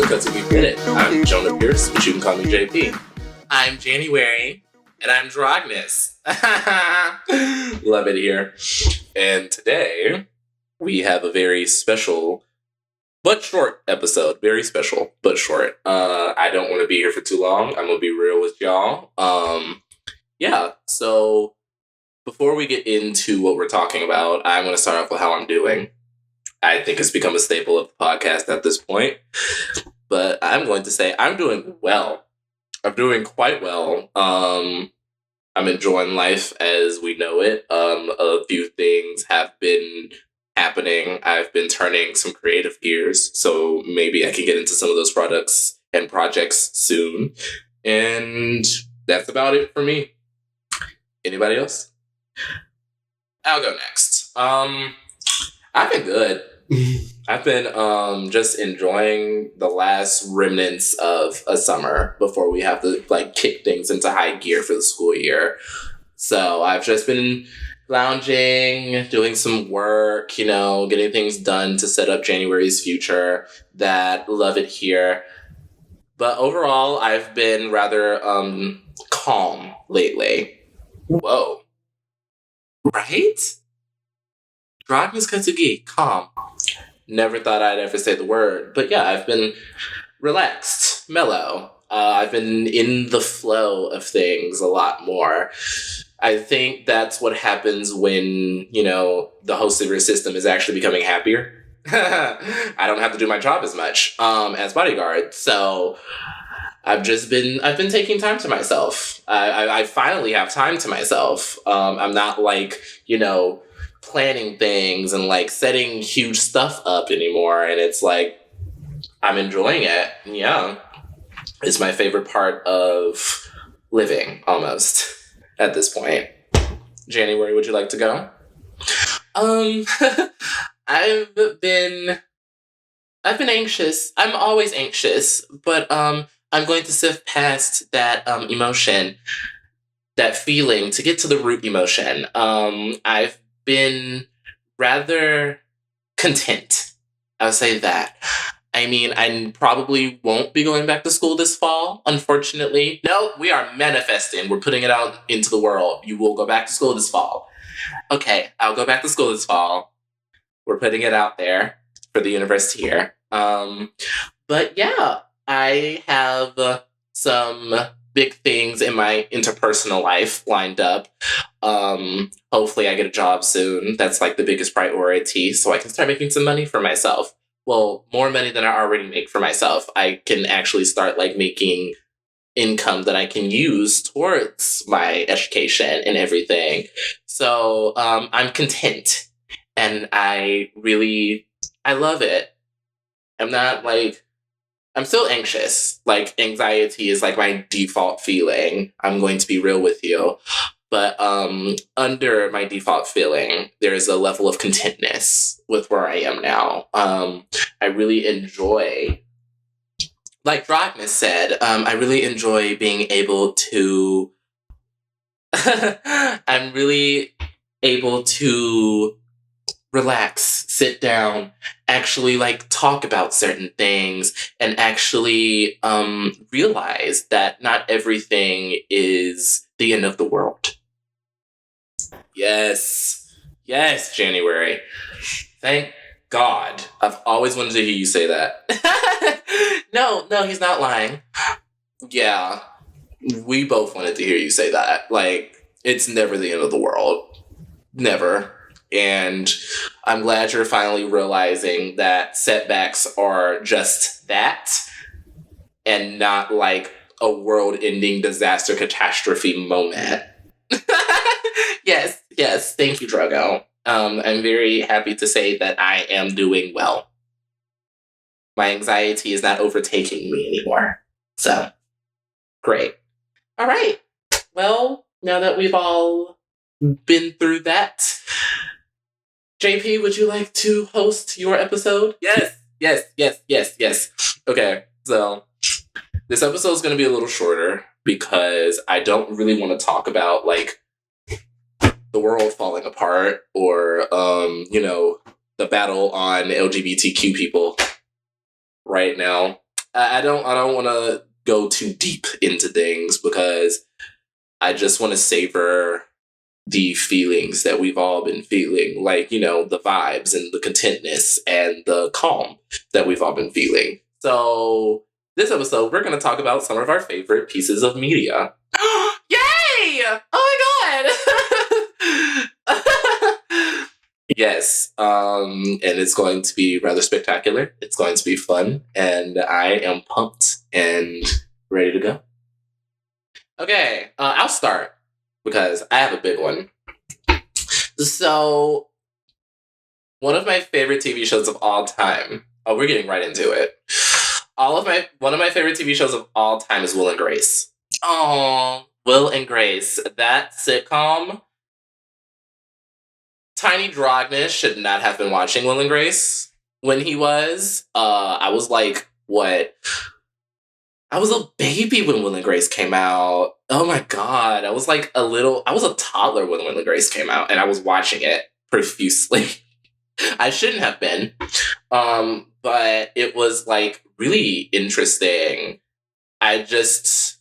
the Katsugi Minute. I'm Jonah-Pierce, but you can call me JP. I'm January, and I'm Drogness. Love it here. And today, we have a very special, but short episode. Very special, but short. I don't want to be here for too long. I'm going to be real with y'all. So before we get into what we're talking about, I'm going to start off with how I'm doing. I think it's become a staple of the podcast at this point. But I'm going to say I'm doing well. I'm doing quite well. I'm enjoying life as we know it. A few things have been happening. I've been turning some creative gears, so maybe I can get into some of those products and projects soon. And that's about it for me. Anybody else? I'll go next. I've been good. I've been just enjoying the last remnants of a summer before we have to kick things into high gear for the school year. So I've just been lounging, doing some work, getting things done to set up January's future. Love it here. But overall, I've been rather calm lately. Whoa. Right? Drogness katsugi, calm. Never thought I'd ever say the word. But yeah, I've been relaxed, mellow. I've been in the flow of things a lot more. I think that's what happens when, the host of your system is actually becoming happier. I don't have to do my job as much as bodyguard. So I've been taking time to myself. I finally have time to myself. I'm not planning things and setting huge stuff up anymore. And it's I'm enjoying it. Yeah. It's my favorite part of living almost at this point. January, would you like to go? I've been anxious. I'm always anxious, but I'm going to sift past that emotion, that feeling, to get to the root emotion. I've been rather content. I'll say that. I mean, I probably won't be going back to school this fall, unfortunately. No, we are manifesting. We're putting it out into the world. You will go back to school this fall. Okay, I'll go back to school this fall. We're putting it out there for the university here. But yeah, I have some big things in my interpersonal life lined up. Hopefully I get a job soon. That's the biggest priority, so I can start making some money for myself. Well, more money than I already make for myself. I can actually start making income that I can use towards my education and everything. So I'm content, and I love it. I'm not I'm still anxious. Anxiety is my default feeling. I'm going to be real with you. But under my default feeling, there's a level of contentness with where I am now. I really enjoy, like Drogness said, I really enjoy being able to... I'm really able to relax, sit down, actually talk about certain things, and actually realize that not everything is the end of the world. Yes, January. Thank God. I've always wanted to hear you say that. No, he's not lying. Yeah, we both wanted to hear you say that. It's never the end of the world. Never. And I'm glad you're finally realizing that setbacks are just that, and not a world-ending disaster catastrophe moment. Yes. Thank you, Drogo. I'm very happy to say that I am doing well. My anxiety is not overtaking me anymore. So, great. All right. Well, now that we've all been through that, JP, would you like to host your episode? Yes. Okay, so this episode is going to be a little shorter because I don't really want to talk about the world falling apart or the battle on LGBTQ people right now. I don't want to go too deep into things because I just want to savor the feelings that we've all been feeling, like, you know, the vibes and the contentness and the calm that we've all been feeling. So this episode, we're going to talk about some of our favorite pieces of media. Yay! Oh my god! Yes, and it's going to be rather spectacular. It's going to be fun, and I am pumped and ready to go. Okay, I'll start because I have a big one. So, one of my favorite TV shows of all time. Oh, we're getting right into it. One of my favorite TV shows of all time is Will and Grace. Oh, Will and Grace, that sitcom. Tiny Drognish should not have been watching Will and Grace when he was. I was like, what? I was a baby when Will and Grace came out. Oh my god. I was a toddler when Will and Grace came out, and I was watching it profusely. I shouldn't have been. But it was like really interesting. Because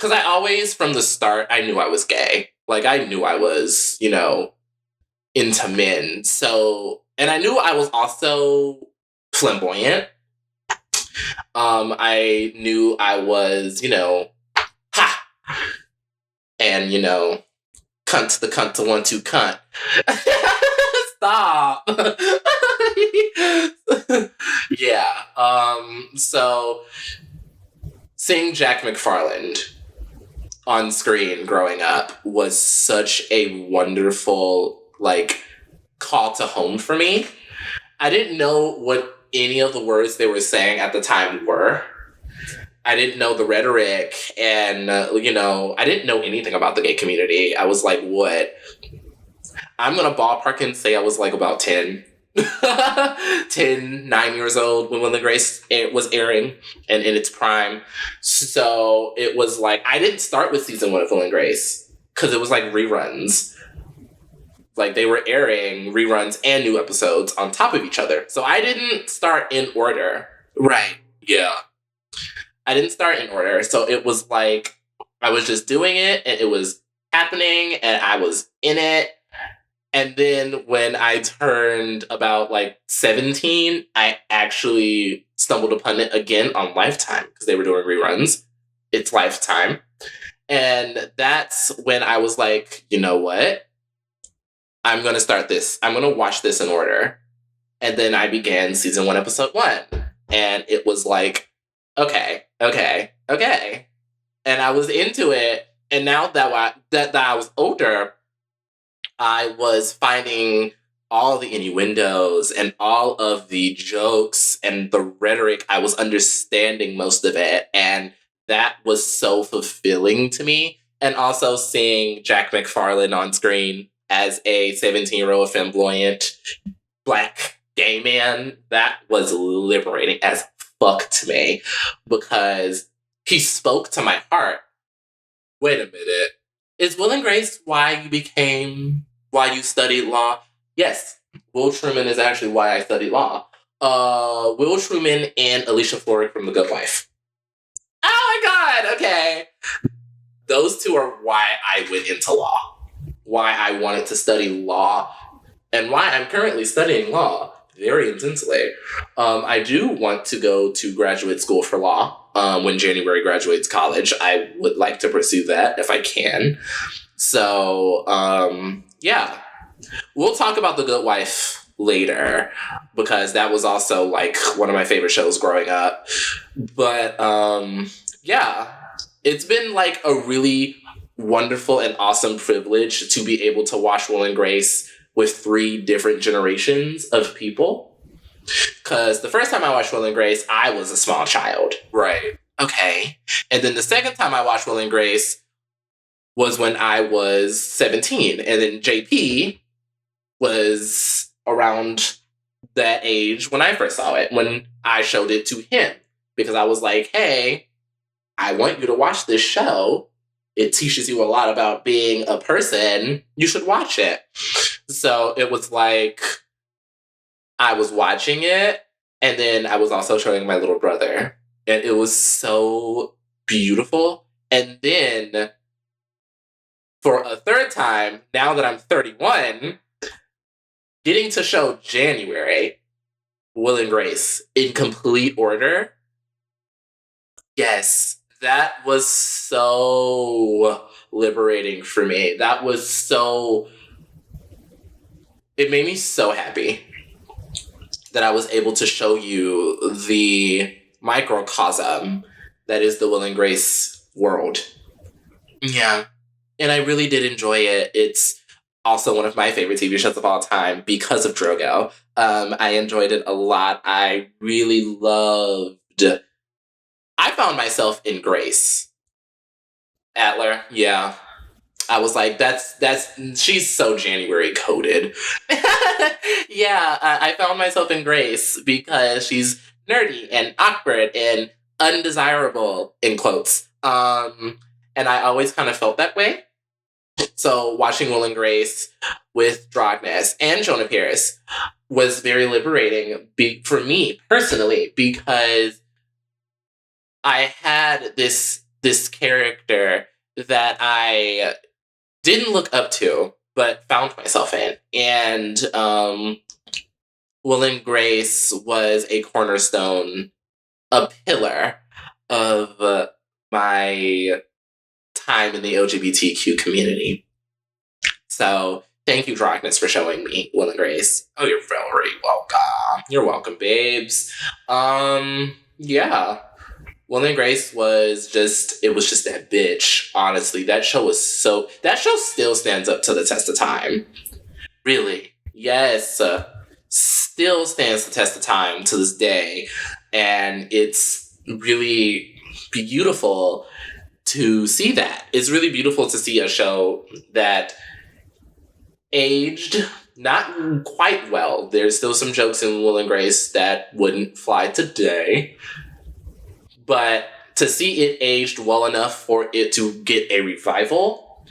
I always, from the start, I knew I was gay. Like, I knew I was, you know, into men. So, and I knew I was also flamboyant. I knew I was, you know, ha! And, you know, cunt the cunt to 1 2 cunt. Stop! Yeah. So, seeing Jack McFarland on screen growing up was such a wonderful, like, call to home for me. I didn't know what any of the words they were saying at the time were. I didn't know the rhetoric, and, you know, I didn't know anything about the gay community. I was like, what? I'm going to ballpark and say I was like about 10. 9 years old when Will and Grace was airing and in its prime. So it was like, I didn't start with season 1 of Will and Grace because it was like reruns. Like, they were airing reruns and new episodes on top of each other. So I didn't start in order. Right. Yeah. I didn't start in order. So it was like, I was just doing it and it was happening and I was in it. And then when I turned about like 17, I actually stumbled upon it again on Lifetime because they were doing reruns. It's Lifetime. And that's when I was like, you know what? I'm going to start this. I'm going to watch this in order. And then I began season 1, episode 1. And it was like, okay. And I was into it. And now that I was older, I was finding all the innuendos and all of the jokes and the rhetoric. I was understanding most of it. And that was so fulfilling to me. And also seeing Jack McFarland on screen as a 17-year-old flamboyant Black gay man, that was liberating as fuck to me because he spoke to my heart. Wait a minute. Is Will and Grace why you studied law? Yes, Will Truman is actually why I studied law. Will Truman and Alicia Florrick from The Good Wife. Oh my god, okay. Those two are why I went into law. Why I wanted to study law. And why I'm currently studying law very intensely. I do want to go to graduate school for law when January graduates college. I would like to pursue that if I can. So, yeah. We'll talk about The Good Wife later because that was also like one of my favorite shows growing up. But, yeah. It's been like a really wonderful and awesome privilege to be able to watch Will and Grace with 3 different generations of people. Because the first time I watched Will and Grace, I was a small child. Right. Okay. And then the second time I watched Will and Grace was when I was 17. And then JP was around that age when I first saw it, when I showed it to him. Because I was like, hey, I want you to watch this show. It teaches you a lot about being a person. You should watch it. So it was like, I was watching it, and then I was also showing my little brother. And it was so beautiful. And then for a third time, now that I'm 31, getting to show January, Will and Grace in complete order. Yes, that was so liberating for me. That was so... It made me so happy that I was able to show you the microcosm that is the Will and Grace world. Yeah. And I really did enjoy it. It's also one of my favorite TV shows of all time because of Drogo. I enjoyed it a lot. I really loved... I found myself in Grace. Adler, yeah. I was like, she's so January coded. Yeah, I found myself in Grace because she's nerdy and awkward and undesirable, in quotes. And I always kind of felt that way. So watching Will and Grace with Drogness and Jonah-Pierce was very liberating for me personally, because I had this character that I didn't look up to, but found myself in. And Will and Grace was a cornerstone, a pillar of my time in the LGBTQ community. So thank you, Drogness, for showing me Will and Grace. Oh, you're very welcome. You're welcome, babes. Yeah. Will and Grace was just that bitch, honestly. That show still stands up to the test of time. Really. Yes. Still stands the test of time to this day. And it's really beautiful to see that. It's really beautiful to see a show that aged not quite well. There's still some jokes in Will and Grace that wouldn't fly today. But to see it aged well enough for it to get a revival,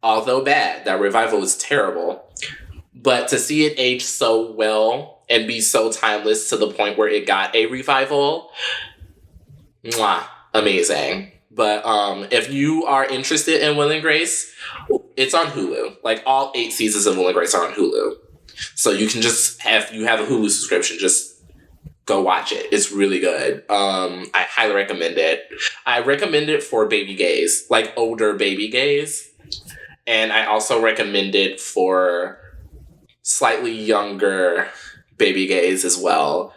although bad, that revival was terrible, but to see it age so well and be so timeless to the point where it got a revival, mwah, amazing. But if you are interested in Will and Grace, it's on Hulu. Like, all 8 seasons of Will and Grace are on Hulu. So you can you have a Hulu subscription, just go watch it. It's really good. I highly recommend it. I recommend it for baby gays, like older baby gays. And I also recommend it for slightly younger baby gays as well.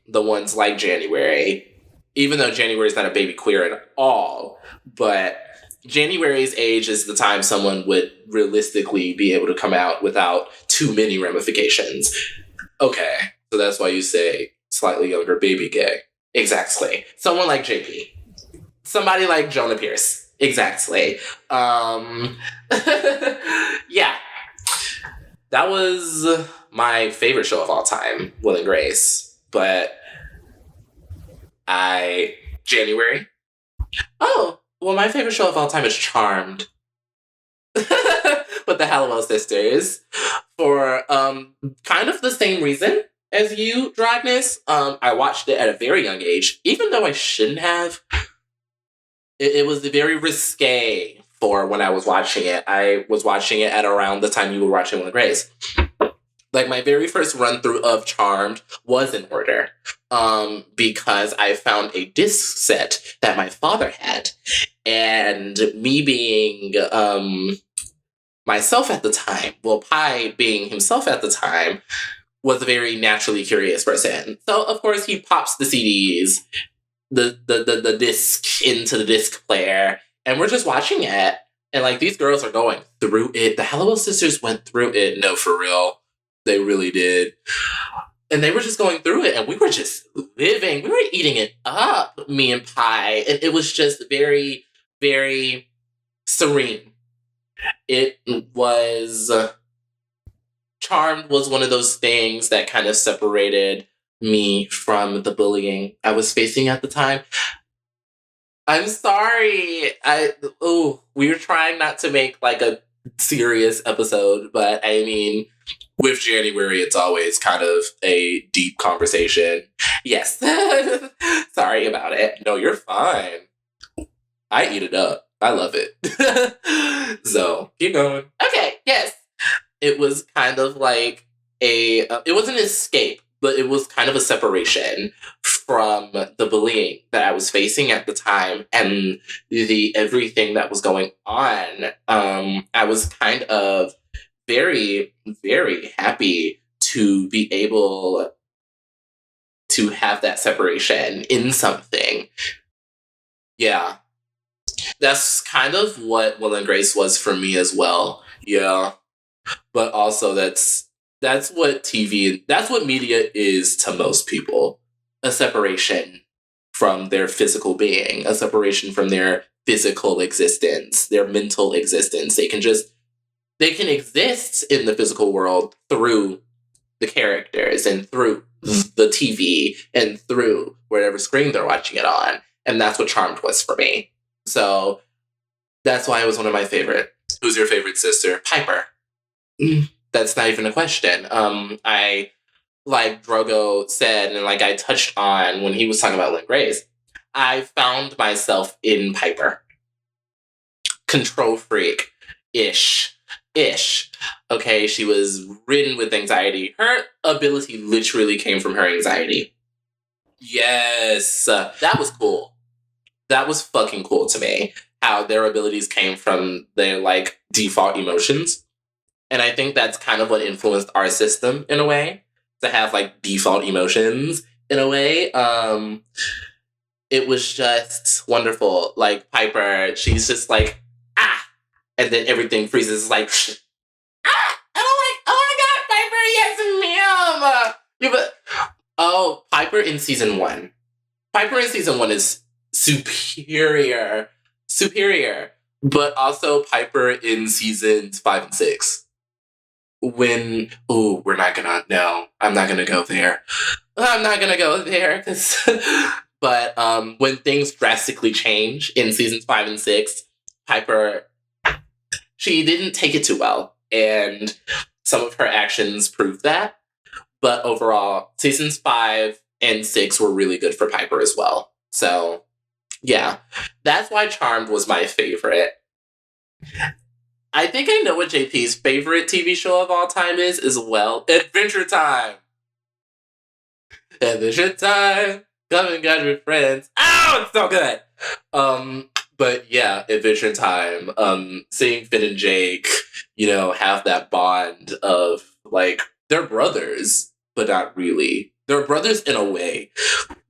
The ones like January. Even though January is not a baby queer at all, but January's age is the time someone would realistically be able to come out without too many ramifications. Okay, so that's why you say slightly younger baby gay. Exactly. Someone like JP. Somebody like Jonah-Pierce. Exactly. Yeah. That was my favorite show of all time, Will and Grace. But January? Oh, well, my favorite show of all time is Charmed. With the Halliwell sisters. For kind of the same reason as you, Drogness. I watched it at a very young age, even though I shouldn't have. It was very risque for when I was watching it. I was watching it at around the time you were watching Will and Grace. Like, my very first run-through of Charmed was in order, because I found a disc set that my father had. And me being myself at the time, well, Pi being himself at the time, was a very naturally curious person. So, of course, he pops the CDs, the disc into the disc player, and we're just watching it. And, like, these girls are going through it. The Halliwell sisters went through it. No, for real. They really did. And they were just going through it, and we were just living. We were eating it up, me and Pi. And it was just very, very serene. It was... Charmed was one of those things that kind of separated me from the bullying I was facing at the time. I'm sorry. We were trying not to make, like, a serious episode, but I mean, with January, it's always kind of a deep conversation. Yes. Sorry about it. No, you're fine. I eat it up. I love it. So, keep going. Okay, yes. It was kind of like it was an escape, but it was kind of a separation from the bullying that I was facing at the time and the everything that was going on. I was kind of very, very happy to be able to have that separation in something. Yeah. That's kind of what Will and Grace was for me as well. Yeah. But also that's what that's what media is to most people. A separation from their physical being, a separation from their physical existence, their mental existence. They can exist in the physical world through the characters and through the TV and through whatever screen they're watching it on. And that's what Charmed was for me. So that's why it was one of my favorite. Who's your favorite sister? Piper. That's not even a question. I, like Drogo said, and like I touched on when he was talking about Lynn Grace, I found myself in Piper. Control freak. Ish. Okay, she was ridden with anxiety. Her ability literally came from her anxiety. Yes. That was cool. That was fucking cool to me. How their abilities came from their, like, default emotions. And I think that's kind of what influenced our system in a way. To have, like, default emotions in a way. It was just wonderful. Like, Piper, she's just like, ah! And then everything freezes, like, ah! And I'm like, oh my god, Piper, yes, ma'am! Oh, Piper in season 1. Piper in season 1 is superior. But also Piper in seasons 5 and 6. I'm not gonna go there. But when things drastically change in seasons 5 and 6, Piper, she didn't take it too well. And some of her actions proved that. But overall, seasons 5 and 6 were really good for Piper as well. So, yeah. That's why Charmed was my favorite. I think I know what JP's favorite TV show of all time is as well. Adventure Time! Adventure Time! Come and get your friends. Oh, it's so good! But yeah, Adventure Time. Seeing Finn and Jake, have that bond of, like, they're brothers, but not really. They're brothers in a way.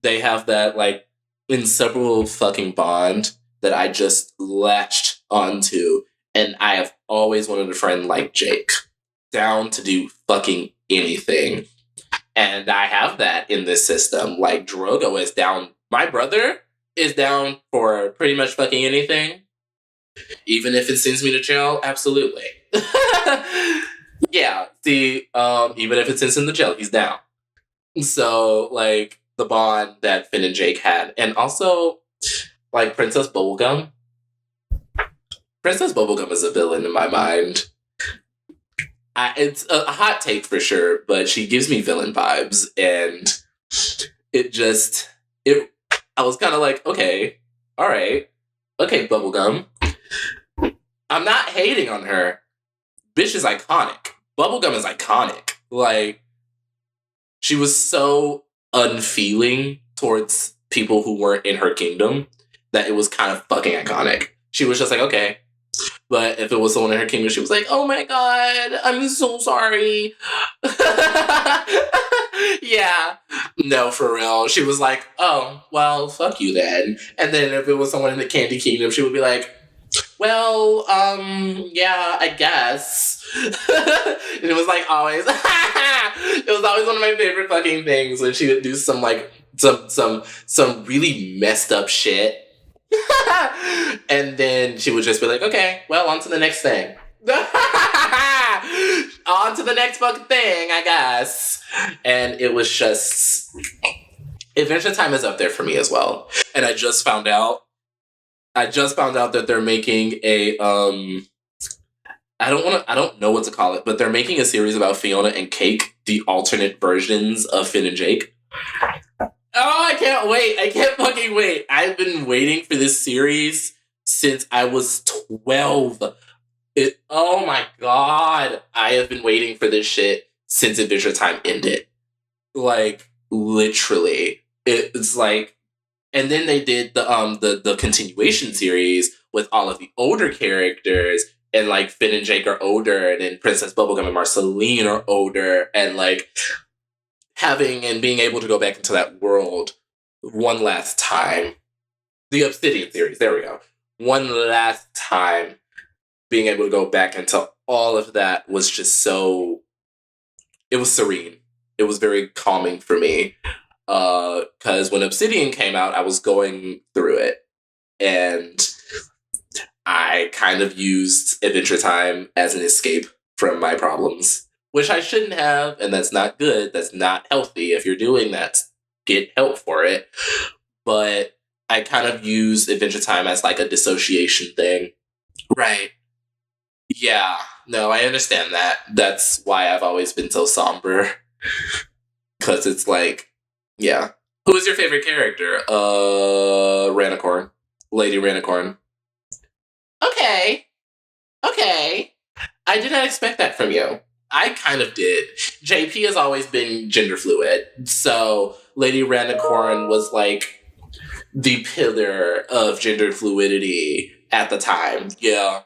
They have that, like, inseparable fucking bond that I just latched onto. And I have always wanted a friend like Jake. Down to do fucking anything. And I have that in this system. Like, Drogo is down. My brother is down for pretty much fucking anything. Even if it sends me to jail, absolutely. Yeah, see, even if it sends him to jail, he's down. So, like, the bond that Finn and Jake had. And also, like, Princess Bubblegum. Princess Bubblegum is a villain in my mind. It's a hot take for sure, but she gives me villain vibes, and I was kind of like, okay, all right, okay, Bubblegum. I'm not hating on her. Bitch is iconic. Bubblegum is iconic. Like, she was so unfeeling towards people who weren't in her kingdom that it was kind of fucking iconic. She was just like, okay. But if it was someone in her kingdom, she was like, oh my god, I'm so sorry. Yeah. No, for real. She was like, oh, well, fuck you then. And then if it was someone in the Candy Kingdom, she would be like, well, yeah, I guess. And it was like always, it was always one of my favorite fucking things when she would do some like, some really messed up shit. And then she would just be like, okay, well, on to the next thing. On to the next fucking thing, I guess. And it was just... Adventure Time is up there for me as well. And I just found out that they're making a I don't know what to call it, but they're making a series about Fiona and Cake, the alternate versions of Finn and Jake. Oh, I can't wait. I can't fucking wait. I've been waiting for this series since I was 12. Oh my god. I have been waiting for this shit since Adventure Time ended. Like, literally. It's like, and then they did the continuation series with all of the older characters, and like Finn and Jake are older, and then Princess Bubblegum and Marceline are older, and like having and being able to go back into that world one last time. The Obsidian series, there we go. One last time, being able to go back into all of that was just so. It was serene. It was very calming for me. Because when Obsidian came out, I was going through it. And I kind of used Adventure Time as an escape from my problems, which I shouldn't have, and that's not good. That's not healthy. If you're doing that, get help for it. But I kind of use Adventure Time as like a dissociation thing. Right. Yeah. No, I understand that. That's why I've always been so somber. Because it's like, yeah. Who is your favorite character? Ranicorn. Lady Ranicorn. Okay. Okay. I did not expect that from you. I kind of did. JP has always been gender fluid. So Lady Ranicorn was like the pillar of gender fluidity at the time. Yeah.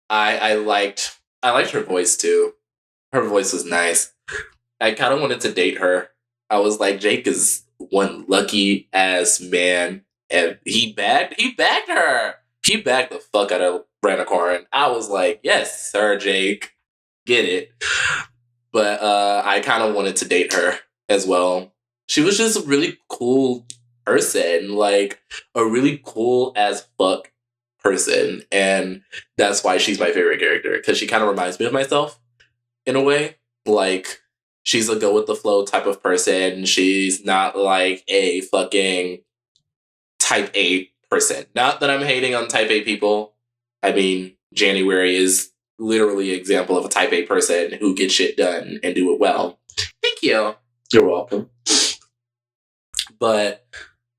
I liked her voice too. Her voice was nice. I kind of wanted to date her. I was like, Jake is one lucky ass man, and he bagged her. He bagged the fuck out of Ranicorn. I was like, yes, sir, Jake, get it. But I kind of wanted to date her as well. She was just a really cool person, like a really cool as fuck person, and that's why she's my favorite character, because she kind of reminds me of myself in a way. Like, she's a go with the flow type of person. She's not like a fucking type A person. Not that I'm hating on type A people. I mean, January is literally an example of a type A person who gets shit done and do it well. Thank you. You're welcome. But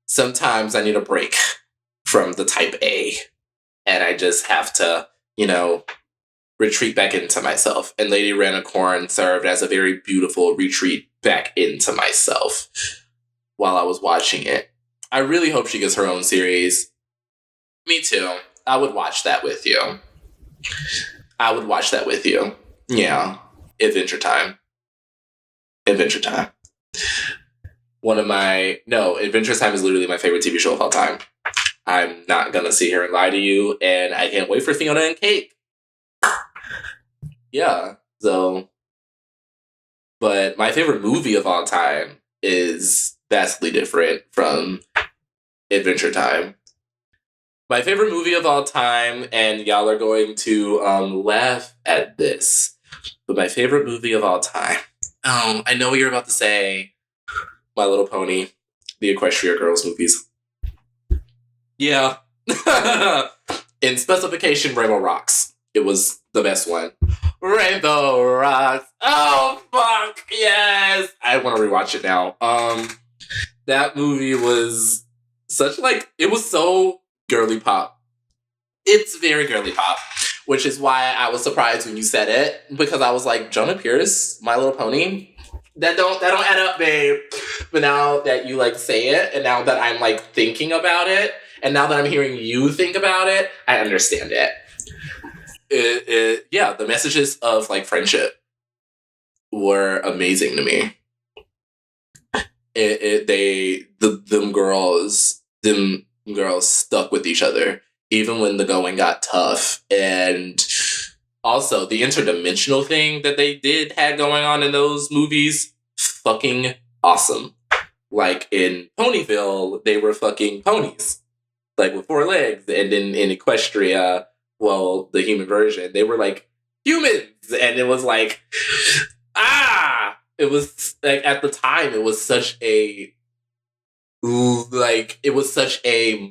sometimes I need a break from the type A, and I just have to, retreat back into myself. And Lady Ranicorn served as a very beautiful retreat back into myself while I was watching it. I really hope she gets her own series. Me too. I would watch that with you. Yeah. Adventure Time. Adventure Time. Adventure Time is literally my favorite TV show of all time. I'm not gonna sit here and lie to you, and I can't wait for Fiona and Cake. Yeah, so. But my favorite movie of all time is vastly different from Adventure Time. My favorite movie of all time, and y'all are going to laugh at this, but my favorite movie of all time. Oh, I know what you're about to say. My Little Pony, the Equestria Girls movies. Yeah. In specification, Rainbow Rocks. It was the best one. Rainbow Rocks. Oh, fuck. Yes. I want to rewatch it now. That movie was it was so girly pop. It's very girly pop, which is why I was surprised when you said it, because I was like, Jonah-Pierce, My Little Pony? That don't add up, babe. But now that you say it, and now that I'm thinking about it, and now that I'm hearing you think about it, I understand it. Yeah, the messages of friendship were amazing to me. Them girls stuck with each other even when the going got tough, and also the interdimensional thing that they had going on in those movies, fucking awesome. Like in Ponyville, they were fucking ponies, with 4 legs, and in Equestria, well, the human version, they were humans, and it was it was at the time, it was such a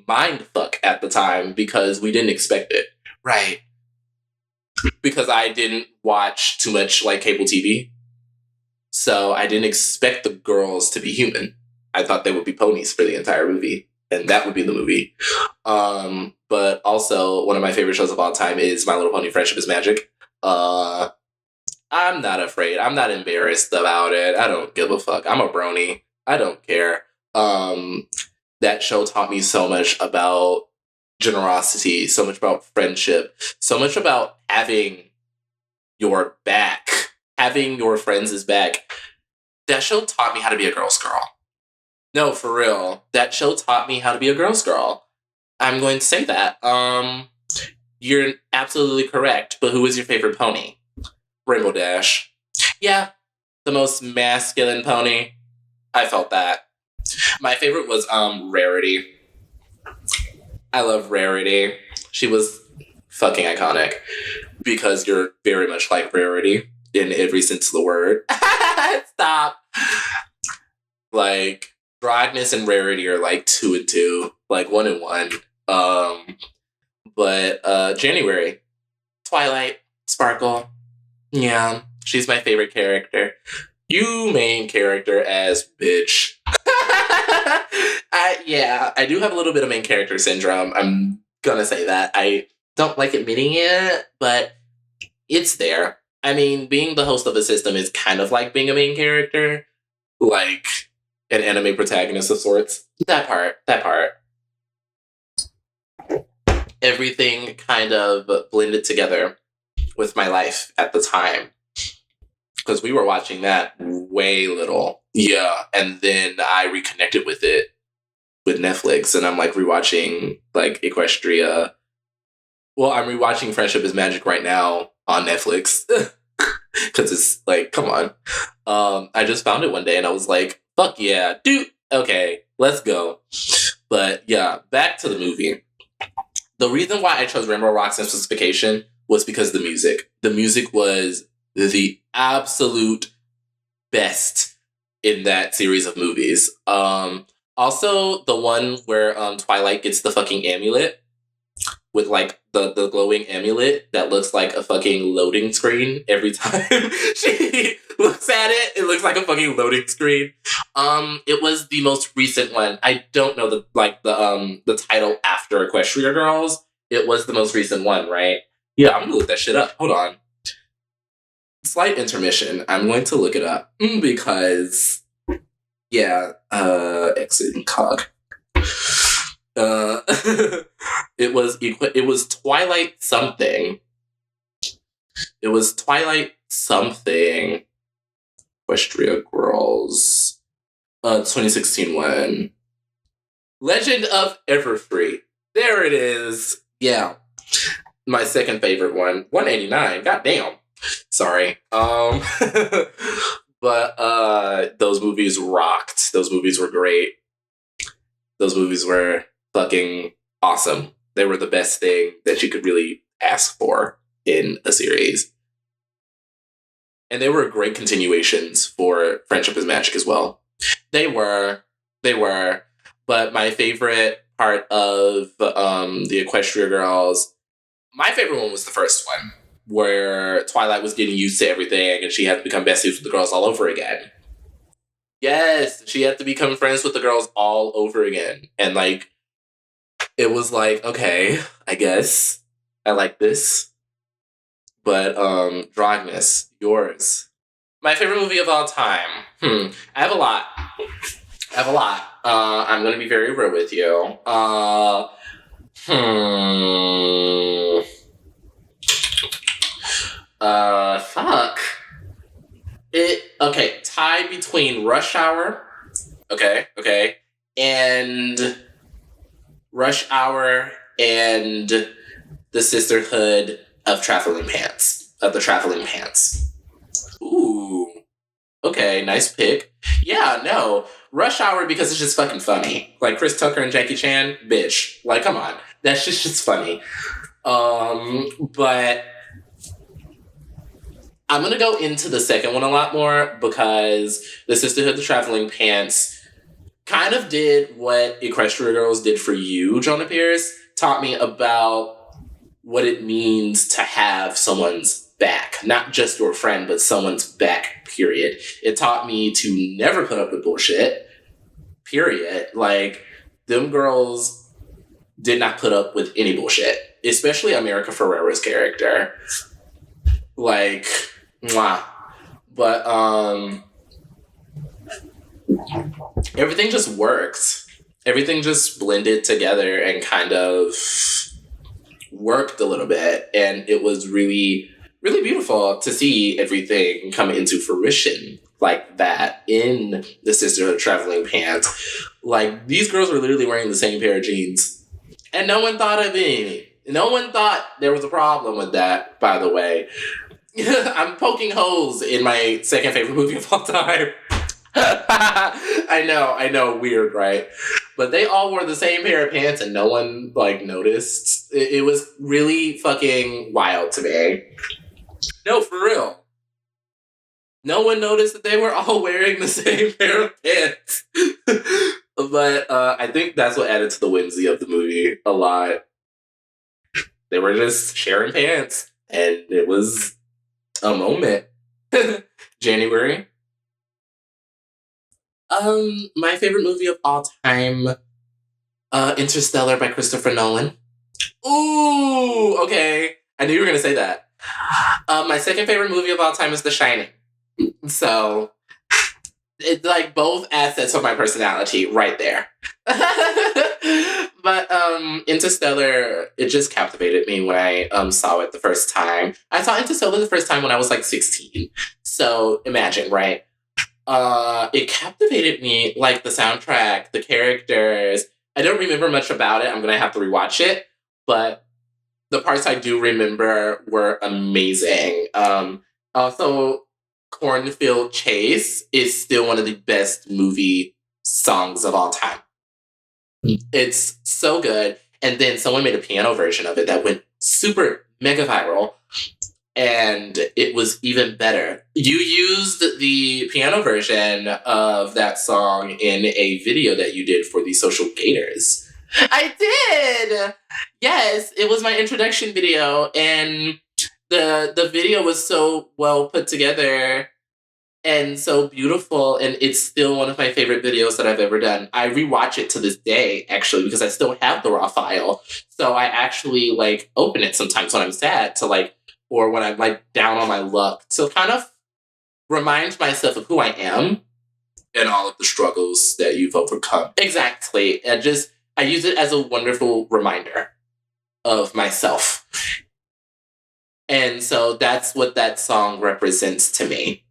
mind fuck at the time, because we didn't expect it. Right. because I didn't watch too much like cable TV. So I didn't expect the girls to be human. I thought they would be ponies for the entire movie, and that would be the movie. But also, one of my favorite shows of all time is My Little Pony: Friendship is Magic. I'm not afraid. I'm not embarrassed about it. I don't give a fuck. I'm a brony. I don't care. That show taught me so much about generosity, so much about friendship, so much about having your back, having your friends' back. That show taught me how to be a girl's girl. No, for real. That show taught me how to be a girl's girl. I'm going to say that. You're absolutely correct. But who is your favorite pony? Rainbow Dash. Yeah, the most masculine pony. I felt that. My favorite was Rarity. I love Rarity. She was fucking iconic because you're very much like Rarity in every sense of the word. Stop. Like, Dragnis and Rarity are like 2 and 2, like 1 and 1. But January, Twilight, Sparkle. Yeah, she's my favorite character. You main character as bitch. I do have a little bit of main character syndrome. I'm gonna say that. I don't like admitting it, but it's there. I mean, being the host of a system is kind of like being a main character, like an anime protagonist of sorts. That part. Everything kind of blended together with my life at the time. Because we were watching that way little. Yeah. And then I reconnected with it with Netflix. And I'm like rewatching like Equestria. Well, I'm rewatching Friendship is Magic right now on Netflix. Because it's like, come on. I just found it one day and I was like, fuck yeah, dude. Okay, let's go. But yeah, back to the movie. The reason why I chose Rainbow Rocks in specification was because of the music. The music was the absolute best in that series of movies. Also, the one where Twilight gets the fucking amulet with like the glowing amulet that looks like a fucking loading screen every time she looks at it. It looks like a fucking loading screen. It was the most recent one. I don't know the title after Equestria Girls. It was the most recent one, right? Yeah, I'm gonna look that shit up. Hold on. Slight intermission. I'm going to look it up because, yeah, exiting cog. It was Twilight something. It was Twilight something. Equestria Girls. 2016 one. Legend of Everfree. There it is. Yeah. My second favorite one. 189. Goddamn. Sorry. But those movies rocked. Those movies were great. Those movies were fucking awesome. They were the best thing that you could really ask for in a series. And they were great continuations for Friendship is Magic as well. They were. But my favorite part of the Equestria Girls, my favorite one was the first one, where Twilight was getting used to everything and she had to become besties with the girls all over again. Yes, she had to become friends with the girls all over again. And like, it was like, okay, I guess I like this. But Dragnis, yours. My favorite movie of all time. I have a lot. I'm gonna be very real with you. Fuck. Okay, tied between Rush Hour. Okay. And Rush Hour and the Sisterhood of Traveling Pants. Of the Traveling Pants. Ooh. Okay, nice pick. Yeah, no. Rush Hour because it's just fucking funny. Like Chris Tucker and Jackie Chan, bitch. Like, come on. That's just funny. But I'm gonna go into the second one a lot more because the Sisterhood of the Traveling Pants kind of did what Equestria Girls did for you, Jonah-Pierce. Taught me about what it means to have someone's back. Not just your friend, but someone's back, period. It taught me to never put up with bullshit, period. Like, them girls did not put up with any bullshit, especially America Ferrera's character. Like, mwah. But, everything just worked. Everything just blended together and kind of worked a little bit. And it was really, really beautiful to see everything come into fruition like that in the Sisterhood Traveling Pants. Like, these girls were literally wearing the same pair of jeans. And no one thought of me. No one thought there was a problem with that, by the way. I'm poking holes in my second favorite movie of all time. I know, weird, right? But they all wore the same pair of pants and no one, like, noticed. It was really fucking wild to me. No, for real. No one noticed that they were all wearing the same pair of pants. But I think that's what added to the whimsy of the movie a lot. They were just sharing pants, and it was a moment. January. My favorite movie of all time, Interstellar by Christopher Nolan. Ooh, okay. I knew you were gonna say that. My second favorite movie of all time is The Shining. So, it's like both assets of my personality right there. But Interstellar, it just captivated me when I saw it the first time. I saw Interstellar the first time when I was like 16. So imagine, right? It captivated me, like the soundtrack, the characters. I don't remember much about it. I'm gonna have to rewatch it, but the parts I do remember were amazing. Also, Cornfield Chase is still one of the best movie songs of all time. It's so good. And then someone made a piano version of it that went super mega viral. And it was even better. You used the piano version of that song in a video that you did for the Social Gators. I did! Yes, it was my introduction video. And the video was so well put together and so beautiful, and it's still one of my favorite videos that I've ever done. I rewatch it to this day, actually, because I still have the raw file. So I actually, like, open it sometimes when I'm sad to, like, or when I'm, like, down on my luck to kind of remind myself of who I am and all of the struggles that you've overcome. Exactly. I use it as a wonderful reminder of myself. And so that's what that song represents to me.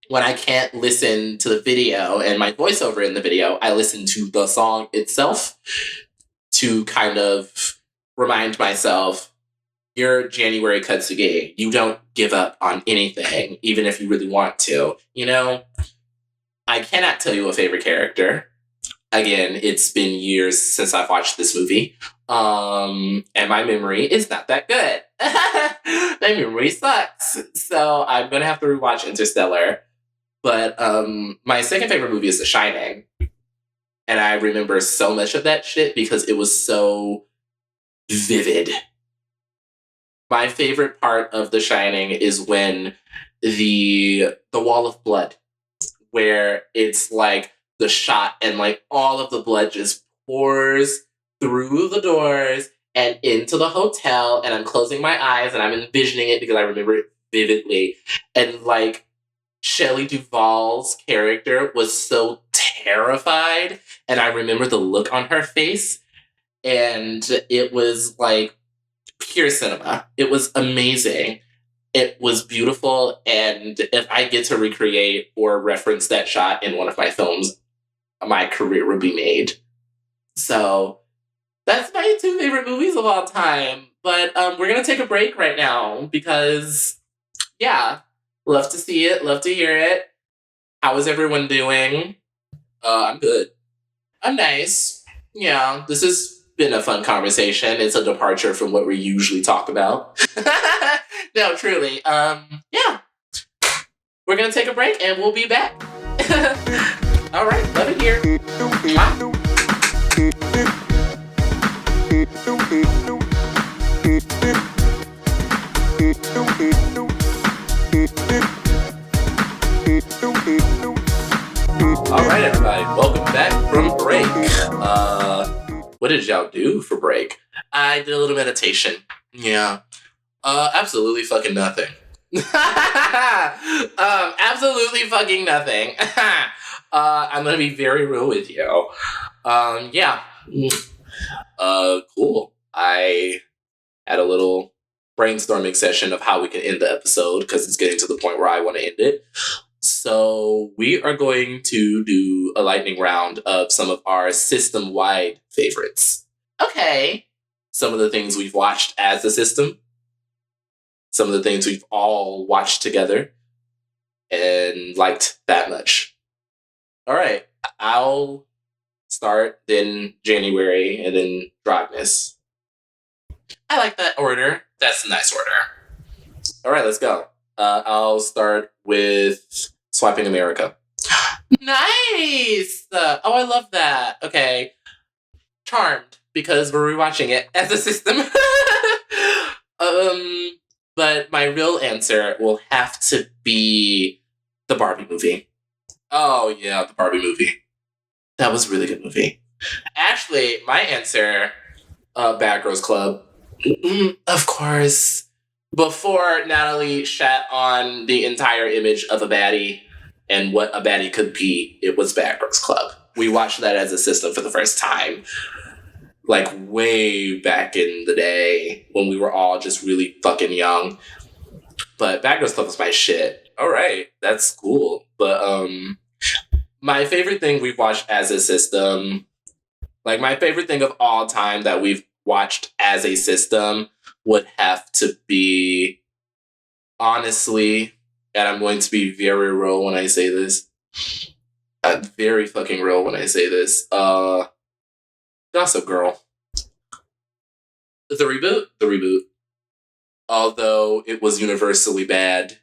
When I can't listen to the video and my voiceover in the video, I listen to the song itself to kind of remind myself, you're January Katsugi. You don't give up on anything, even if you really want to. You know, I cannot tell you a favorite character. Again, it's been years since I've watched this movie. And my memory is not that good. My memory sucks. So I'm going to have to rewatch Interstellar. But my second favorite movie is The Shining. And I remember so much of that shit because it was so vivid. My favorite part of The Shining is when the Wall of Blood, where it's like the shot and like all of the blood just pours through the doors and into the hotel, and I'm closing my eyes and I'm envisioning it because I remember it vividly. And like Shelley Duvall's character was so terrified, and I remember the look on her face, and it was like pure cinema. It was amazing. It was beautiful, and if I get to recreate or reference that shot in one of my films, my career would be made. So that's my two favorite movies of all time. But we're going to take a break right now because, yeah, love to see it, love to hear it. How is everyone doing? I'm good. I'm nice. Yeah, this has been a fun conversation. It's a departure from what we usually talk about. No, truly. Yeah. We're going to take a break and we'll be back. All right, love it here. Mwah. All right, everybody, welcome back from break. What did y'all do for break? I did a little meditation. Yeah. Absolutely fucking nothing. Absolutely fucking nothing. I'm gonna be very real with you. Yeah. Cool. I had a little brainstorming session of how we can end the episode because it's getting to the point where I want to end it. So we are going to do a lightning round of some of our system-wide favorites. Okay. Some of the things we've watched as a system. Some of the things we've all watched together and liked that much. All right. I'll start, then January, and then Dragmas. I like that order. That's a nice order. All right, let's go. I'll start with Swiping America. Nice! Oh, I love that. Okay. Charmed, because we're rewatching it as a system. But my real answer will have to be the Barbie movie. Oh, yeah, the Barbie movie. That was a really good movie. Actually, my answer, Bad Girls Club. Of course. Before Natalie shat on the entire image of a baddie and what a baddie could be, it was Bad Girls Club. We watched that as a system for the first time. Like, way back in the day when we were all just really fucking young. But Bad Girls Club was my shit. All right, that's cool. But, my favorite thing we've watched as a system, like my favorite thing of all time that we've watched as a system would have to be, honestly, and I'm going to be very real when I say this. Very fucking real when I say this. Gossip Girl. The reboot? The reboot. Although it was universally bad.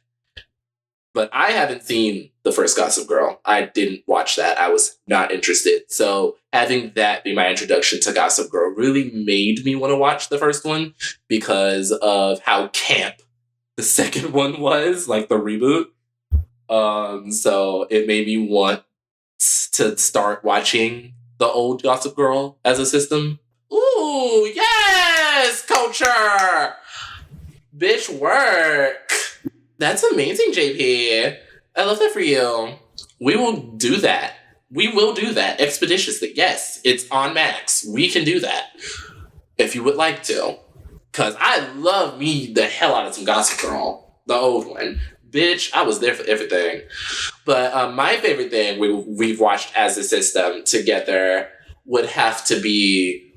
But I haven't seen the first Gossip Girl. I didn't watch that. I was not interested. So having that be my introduction to Gossip Girl really made me want to watch the first one because of how camp the second one was, like the reboot. So it made me want to start watching the old Gossip Girl as a system. Ooh, yes, culture! Bitch, work! That's amazing, JP. I love that for you. We will do that. We will do that expeditiously. Yes, it's on Max. We can do that if you would like to. Because I love me the hell out of some Gossip Girl. The old one. Bitch, I was there for everything. But my favorite thing we've watched as a system together would have to be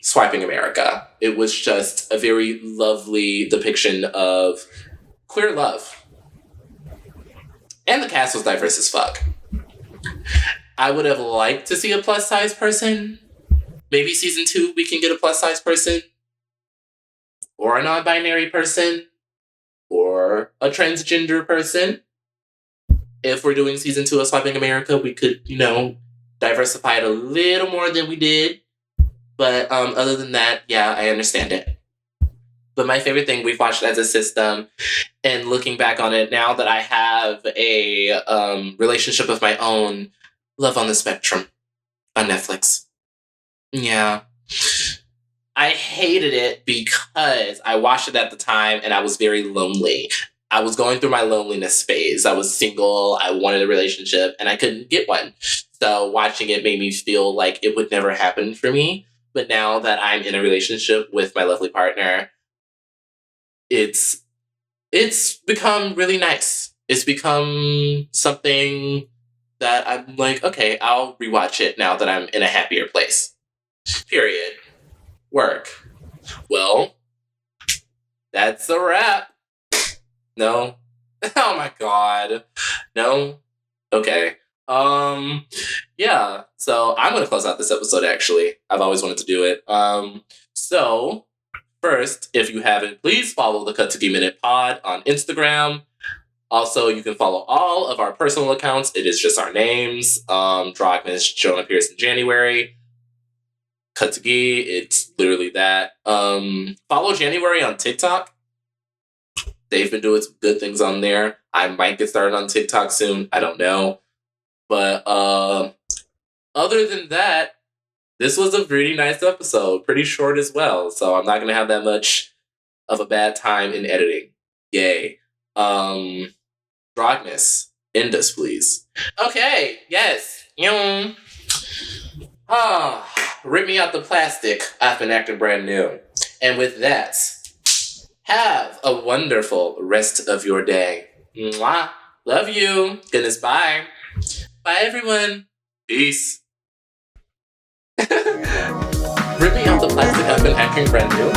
Swiping America. It was just a very lovely depiction of queer love. And the cast was diverse as fuck. I would have liked to see a plus size person. Maybe season 2 we can get a plus size person. Or a non-binary person. Or a transgender person. If we're doing season 2 of Swiping America, we could, diversify it a little more than we did. But other than that, yeah, I understand it. But my favorite thing we've watched as a system, and looking back on it now that I have a relationship of my own, Love on the Spectrum on Netflix. Yeah. I hated it because I watched it at the time and I was very lonely. I was going through my loneliness phase. I was single, I wanted a relationship, and I couldn't get one. So watching it made me feel like it would never happen for me. But now that I'm in a relationship with my lovely partner, it's become really nice. It's become something that I'm like, okay, I'll rewatch it now that I'm in a happier place. Period. Work. Well, that's a wrap. No. Oh my god. No? Okay. Yeah. So I'm gonna close out this episode actually. I've always wanted to do it. So first, if you haven't, please follow the Katsugi Minute Pod on Instagram. Also, you can follow all of our personal accounts. It is just our names. Drogmas, Jonah-Pierce in January. Katsugi. It's literally that. Follow January on TikTok. They've been doing some good things on there. I might get started on TikTok soon. I don't know. But other than that, this was a pretty nice episode. Pretty short as well. So I'm not going to have that much of a bad time in editing. Yay. Drogmas, end us, please. Okay, yes. Rip me out the plastic. I've been acting brand new. And with that, have a wonderful rest of your day. Mwah. Love you. Goodness, bye. Bye, everyone. Peace. Rip me out the plastic. I've been acting brand new.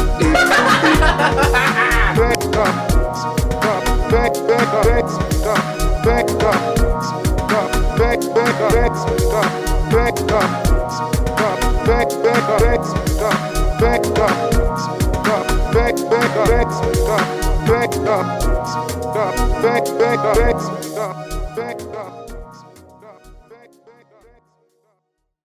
Back up.